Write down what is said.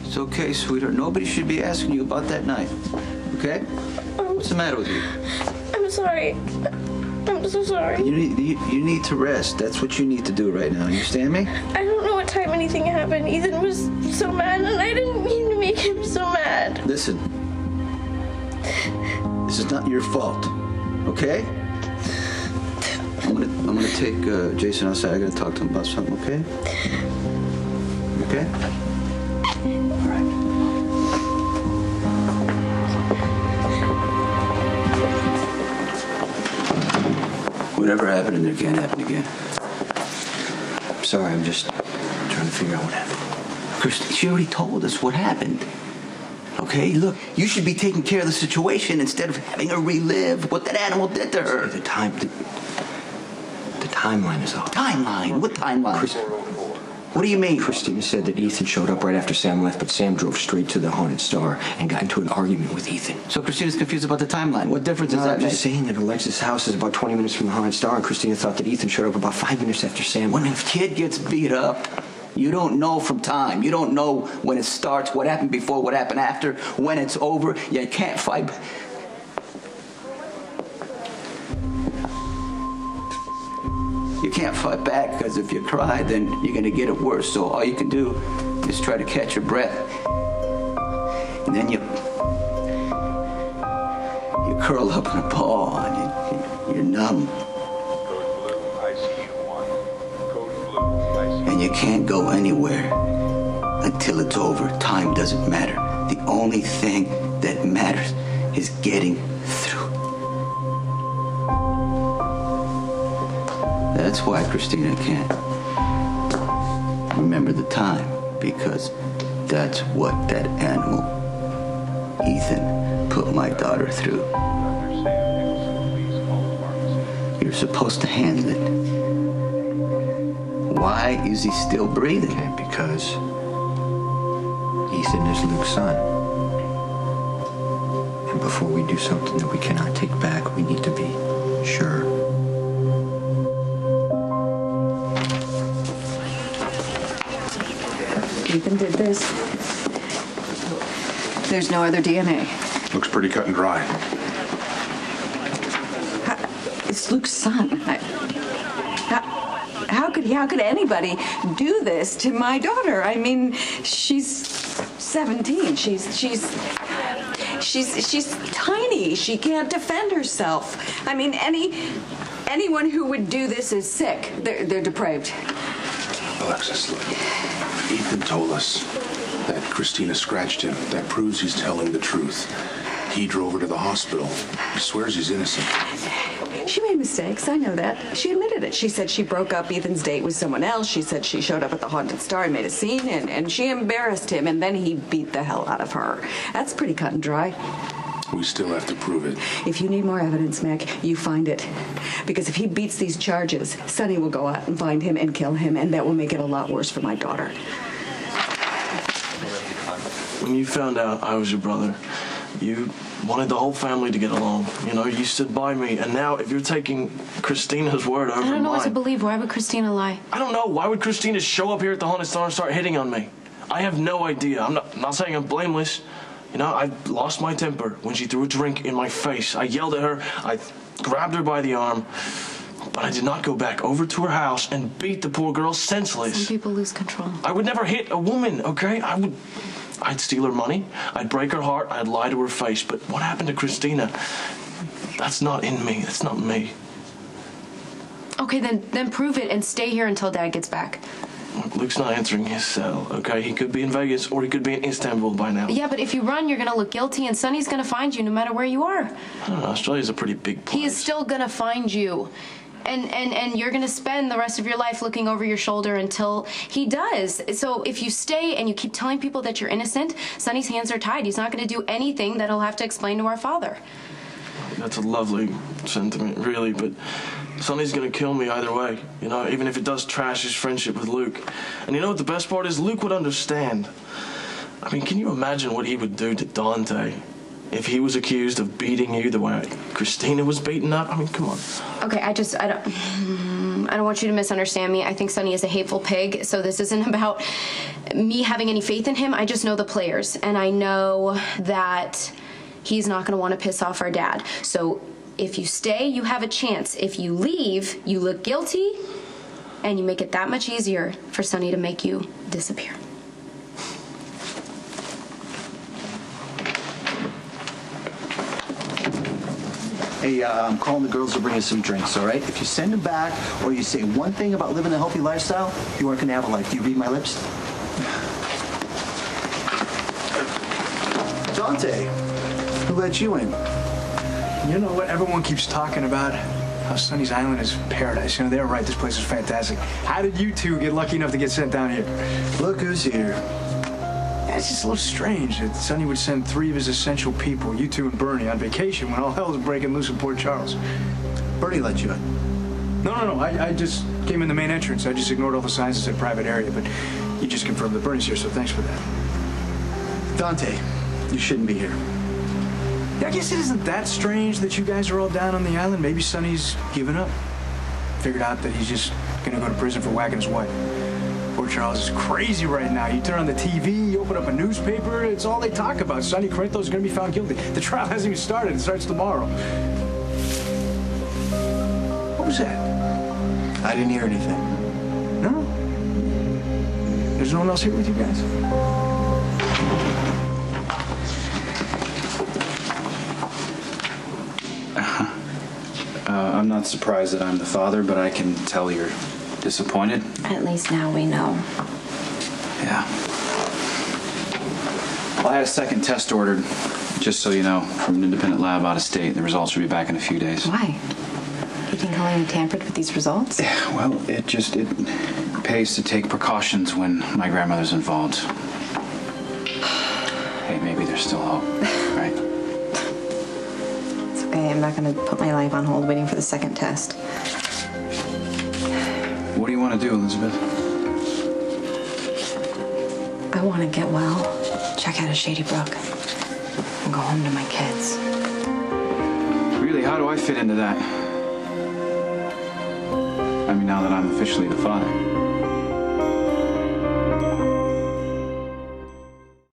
It's okay, sweetheart. Nobody should be asking you about that night. Okay? What's the matter with you? I'm sorry. I'm so sorry. You need to rest. That's what you need to do right now. You understand me? I don't know what time anything happened. Ethan was so mad, and I didn't mean to make him so mad. Listen. This is not your fault. Okay? I'm gonna take Jason outside. I gotta talk to him about something, okay? Okay? All right. Whatever happened in there can't happen again. I'm sorry, I'm just trying to figure out what happened. Christine, she already told us what happened. Okay, look, you should be taking care of the situation instead of having her relive what that animal did to her. The timeline is off. Timeline? What timeline? What do you mean? Christina said that Ethan showed up right after Sam left, but Sam drove straight to the Haunted Star and got into an argument with Ethan. So Christina's confused about the timeline. What difference does that I'm make? just saying that Alexis' house is about 20 minutes from the Haunted Star, and Christina thought that Ethan showed up about 5 minutes after Sam When a left. kid gets beat up, you don't know from time. You don't know when it starts, what happened before, what happened after, when it's over. You can't fight. You can't fight back, because if you cry, then you're going to get it worse. So all you can do is try to catch your breath. And then you curl up in a ball and you're numb. And you can't go anywhere until it's over. Time doesn't matter. The only thing that matters is getting through. That's why Christina can't remember the time, because that's what that animal, Ethan, put my daughter through. You're supposed to handle it. Why is he still breathing? Okay, because Ethan is Luke's son. And before we do something that we cannot take back, we need to be sure. Ethan did this. There's no other DNA. Looks pretty cut and dry. It's Luke's son. How could anybody do this to my daughter? I mean, she's 17. She's tiny. She can't defend herself. I mean, anyone who would do this is sick. They're depraved. Alexis, look. Ethan told us that Christina scratched him. That proves he's telling the truth. He drove her to the hospital. He swears he's innocent. She made mistakes, I know that. She admitted it. She said she broke up Ethan's date with someone else. She said she showed up at the Haunted Star and made a scene, and she embarrassed him, and then he beat the hell out of her. That's pretty cut and dry. We still have to prove it. If you need more evidence, Mac, you find it. Because if he beats these charges, Sonny will go out and find him and kill him, and that will make it a lot worse for my daughter. When you found out I was your brother, you wanted the whole family to get along. You know, you stood by me, and now if you're taking Christina's word over mine... I don't know what to believe. Why would Christina lie? I don't know. Why would Christina show up here at the Haunted Star and start hitting on me? I have no idea. I'm not saying I'm blameless. You know, I lost my temper when she threw a drink in my face. I yelled at her. I grabbed her by the arm. But I did not go back over to her house and beat the poor girl senseless. Some people lose control. I would never hit a woman, okay? I'd steal her money. I'd break her heart. I'd lie to her face. But what happened to Christina? That's not in me. That's not me. Okay, then prove it and stay here until Dad gets back. Luke's not answering his cell, okay? He could be in Vegas or he could be in Istanbul by now. Yeah, but if you run, you're gonna look guilty, and Sonny's gonna find you no matter where you are. I don't know. Australia's a pretty big place. He is still gonna find you. And you're gonna spend the rest of your life looking over your shoulder until he does. So if you stay and you keep telling people that you're innocent, Sonny's hands are tied. He's not gonna do anything that he'll have to explain to our father. That's a lovely sentiment, really, but Sonny's gonna kill me either way, you know, even if it does trash his friendship with Luke. And you know what the best part is? Luke would understand. I mean, can you imagine what he would do to Dante if he was accused of beating you the way Christina was beaten up? I mean, come on. Okay, I I don't want you to misunderstand me. I think Sonny is a hateful pig, so this isn't about me having any faith in him. I just know the players, and I know that he's not going to want to piss off our dad. So if you stay, you have a chance. If you leave, you look guilty, and you make it that much easier for Sonny to make you disappear. Hey, I'm calling the girls to bring us some drinks, all right? If you send them back or you say one thing about living a healthy lifestyle, you aren't going to have a life. Do you read my lips? Dante, who let you in? You know what? Everyone keeps talking about how Sonny's Island is paradise. You know, they're right. This place is fantastic. How did you two get lucky enough to get sent down here? Look who's here. Yeah, it's just a little strange that Sonny would send 3 of his essential people, you two and Bernie, on vacation when all hell was breaking loose in Port Charles. Bernie let you in. No. I just came in the main entrance. I just ignored all the signs that said private area, but you just confirmed that Bernie's here, so thanks for that. Dante, you shouldn't be here. Yeah, I guess it isn't that strange that you guys are all down on the island. Maybe Sonny's given up. Figured out that he's just gonna go to prison for whacking his wife. Port Charles is crazy right now. You turn on the TV, you open up a newspaper, it's all they talk about. Sonny Corinthos is gonna be found guilty. The trial hasn't even started. It starts tomorrow. What was that? I didn't hear anything. No? There's no one else here with you guys? I'm not surprised that I'm the father, but I can tell you're disappointed. At least now we know. Yeah. Well, I had a second test ordered, just so you know, from an independent lab out of state. The results should be back in a few days. Why? You think Helene tampered with these results? Yeah, well, it pays to take precautions when my grandmother's involved. Hey, maybe there's still hope, right? It's okay. I'm not going to put my life on hold waiting for the second test. What do you want to do, Elizabeth? I want to get well, check out of Shady Brook, and go home to my kids. Really, how do I fit into that? I mean, now that I'm officially the father.